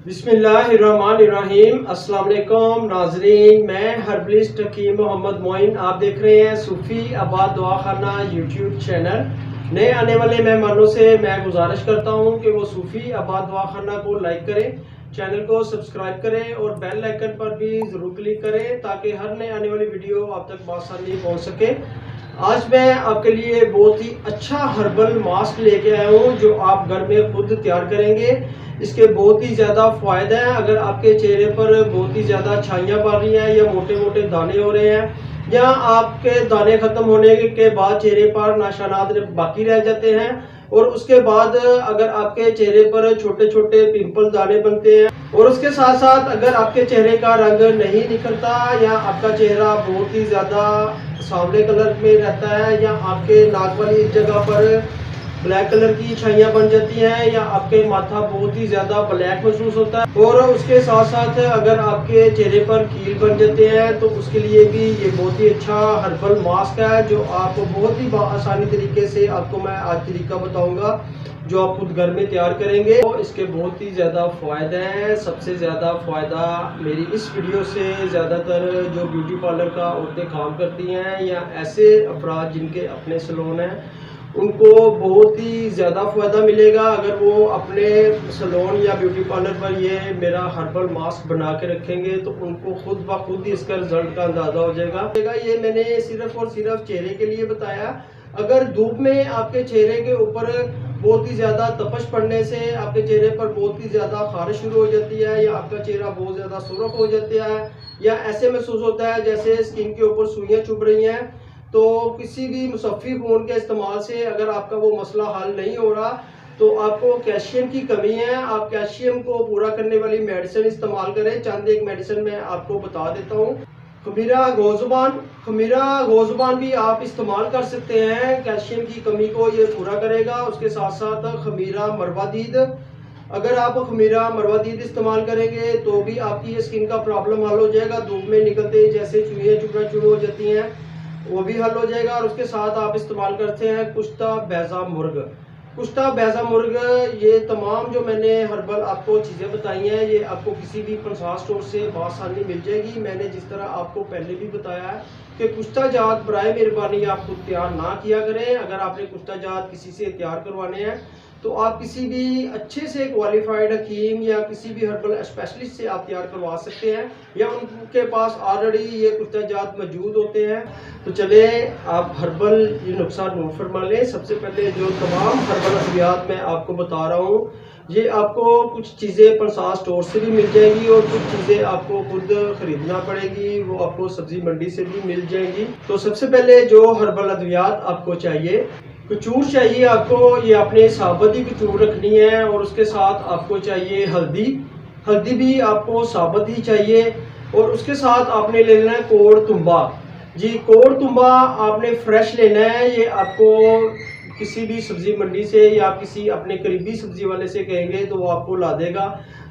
बिस्मिल्लाहिर्रहमानिर्रहीम। अस्सलाम वालेकुम नाजरीन, मैं हर्बलिस्ट हकीम मोहम्मद मोइन। आप देख रहे हैं सूफी आबाद दवाखाना यूट्यूब चैनल। नए आने वाले मेहमानों से मैं गुजारिश करता हूं कि वो सूफी आबाद दवाखाना को लाइक करें, चैनल को सब्सक्राइब करें और बेल आइकन पर भी ज़रूर क्लिक करें ताकि हर नए आने वाली वीडियो आप तक बआसानी पहुँच सके। आज मैं आपके लिए बहुत ही अच्छा हर्बल मास्क लेके आया हूँ जो आप घर में खुद तैयार करेंगे। इसके बहुत ही ज़्यादा फ़ायदे हैं। अगर आपके चेहरे पर बहुत ही ज़्यादा छाइयाँ पड़ रही हैं या मोटे मोटे दाने हो रहे हैं या आपके दाने ख़त्म होने के बाद चेहरे पर निशानात बाकी रह जाते हैं और उसके बाद अगर आपके चेहरे पर छोटे छोटे पिंपल दाने बनते हैं और उसके साथ साथ अगर आपके चेहरे का रंग नहीं निकलता या आपका चेहरा बहुत ही ज़्यादा सांवले कलर में रहता है या आपके नाक वाली जगह पर ब्लैक कलर की छाइयाँ बन जाती हैं या आपके माथा बहुत ही ज़्यादा ब्लैक महसूस होता है और उसके साथ साथ अगर आपके चेहरे पर कील बन जाते हैं तो उसके लिए भी ये बहुत ही अच्छा हर्बल मास्क है जो आप बहुत ही आसानी तरीके से आपको मैं आज तरीका बताऊंगा जो आप खुद घर में तैयार करेंगे। तो इसके बहुत ही ज़्यादा फ़ायदे हैं। सबसे ज़्यादा फ़ायदा मेरी इस वीडियो से ज़्यादातर जो ब्यूटी पार्लर का औरतें काम करती हैं या ऐसे अफराद जिनके अपने सैलून हैं उनको बहुत ही ज़्यादा फ़ायदा मिलेगा अगर वो अपने सैलून या ब्यूटी पार्लर पर ये मेरा हर्बल मास्क बना के रखेंगे तो उनको खुद ब खुद ही इसका रिजल्ट का अंदाज़ा हो जाएगा। ये मैंने सिर्फ और सिर्फ चेहरे के लिए बताया। अगर धूप में आपके चेहरे के ऊपर बहुत ही ज़्यादा तपश पड़ने से आपके चेहरे पर बहुत ही ज़्यादा खारिश शुरू हो जाती है या आपका चेहरा बहुत ज़्यादा सुर्ख हो जाता है या ऐसे महसूस होता है जैसे स्किन के ऊपर सुइयाँ चुभ रही हैं, तो किसी भी मुसफ़्फ़ी फ़ोन के इस्तेमाल से अगर आपका वो मसला हल नहीं हो रहा तो आपको कैल्शियम की कमी है। आप कैल्शियम को पूरा करने वाली मेडिसिन इस्तेमाल करें। चंद एक मेडिसिन मैं आपको बता देता हूँ। खमीरा गोज़ुबान भी आप इस्तेमाल कर सकते हैं, कैल्शियम की कमी को ये पूरा करेगा। उसके साथ साथ खमीरा मरवादीद, अगर आप खमीरा मरवादीद इस्तेमाल करेंगे तो भी आपकी स्किन का प्रॉब्लम हल हो जाएगा। धूप में निकलते जैसे चुइयाँ चुभना शुरू हो जाती हैं वो भी हल हो जाएगा। और उसके साथ आप इस्तेमाल करते हैं कुश्ता बैज़ा मुर्ग। ये तमाम जो मैंने हर्बल आपको चीज़ें बताई हैं ये आपको किसी भी पंसार स्टोर से बआसानी मिल जाएगी। मैंने जिस तरह आपको पहले भी बताया है कि कुश्ता जात बराए मेहरबानी आप खुद तैयार ना किया करें। अगर आपने कुश्ता जात किसी से तैयार करवाने हैं तो आप किसी भी अच्छे से क्वालिफाइड हकीम या किसी भी हर्बल स्पेशलिस्ट से आप तैयार करवा सकते हैं या उनके पास ऑलरेडी ये कुश्ता जात मौजूद होते हैं। तो चले आप हर्बल ये नुस्खा नोट फरमा लें। सबसे पहले जो तमाम हर्बल अद्वियात मैं आपको बता रहा हूँ ये आपको कुछ चीज़ें पंसार स्टोर से भी मिल जाएगी और कुछ चीज़ें आपको खुद खरीदना पड़ेगी, वो आपको सब्जी मंडी से भी मिल जाएंगी। तो सबसे पहले जो हर्बल अद्वियात आपको चाहिए, कचूर चाहिए आपको, ये आपने साबुत ही कचूर रखनी है। और उसके साथ आपको चाहिए हल्दी भी आपको साबुत ही चाहिए। और उसके साथ आपने ले लेना है कोड़ तुम्बा। जी कोड़ तुम्बा आपने फ्रेश लेना है। ये आपको किसी भी सब्जी मंडी से या आप किसी अपने करीबी सब्जी वाले से कहेंगे तो वो आपको ला देगा।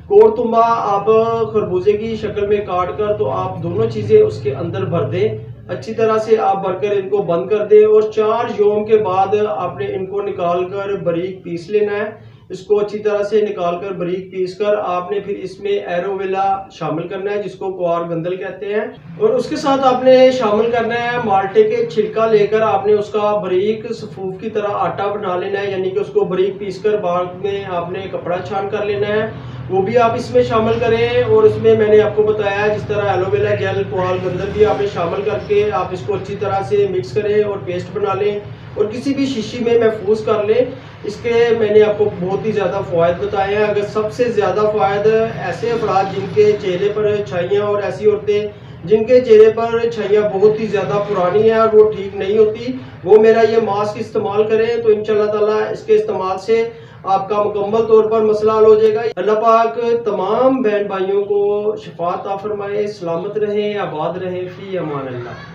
कोड़ तुम्बा आप खरबूजे की शक्ल में काट कर तो आप दोनों चीज़ें उसके अंदर भर दें, अच्छी तरह से आप भरकर इनको बंद कर दें। और 4 यौम के बाद आपने इनको निकाल कर बारीक पीस लेना है। इसको अच्छी तरह से निकाल कर बारीक पीस कर आपने फिर इसमें एलोवेरा शामिल करना है जिसको क्वार गंदल कहते हैं। और उसके साथ आपने शामिल करना है माल्टे के छिलका लेकर आपने उसका बारीक सफूफ की तरह आटा बना लेना है, यानी कि उसको बारीक पीस कर बाद में आपने कपड़ा छान कर लेना है, वो भी आप इसमें शामिल करें। और इसमें मैंने आपको बताया जिस तरह एलोवेरा जेल क्वार गंदल भी आपने शामिल करके आप इसको अच्छी तरह से मिक्स करें और पेस्ट बना लें और किसी भी शीशी में महफूज कर लें। इसके मैंने आपको बहुत ही ज़्यादा फ़ायदे बताए हैं। अगर सबसे ज़्यादा फ़ायदे ऐसे अफराद जिनके चेहरे पर छाइयाँ और ऐसी औरतें जिनके चेहरे पर छाइयाँ बहुत ही ज़्यादा पुरानी है और वो ठीक नहीं होती, वो मेरा ये मास्क इस्तेमाल करें तो इंशाल्लाह ताला इसके इस्तेमाल से आपका मुकम्मल तौर पर मसला हल हो जाएगा। अल्लाह पाक तमाम बहन भाइयों को शिफा अता फरमाए, सलामत रहें, आबाद रहें, फी अमान अल्लाह।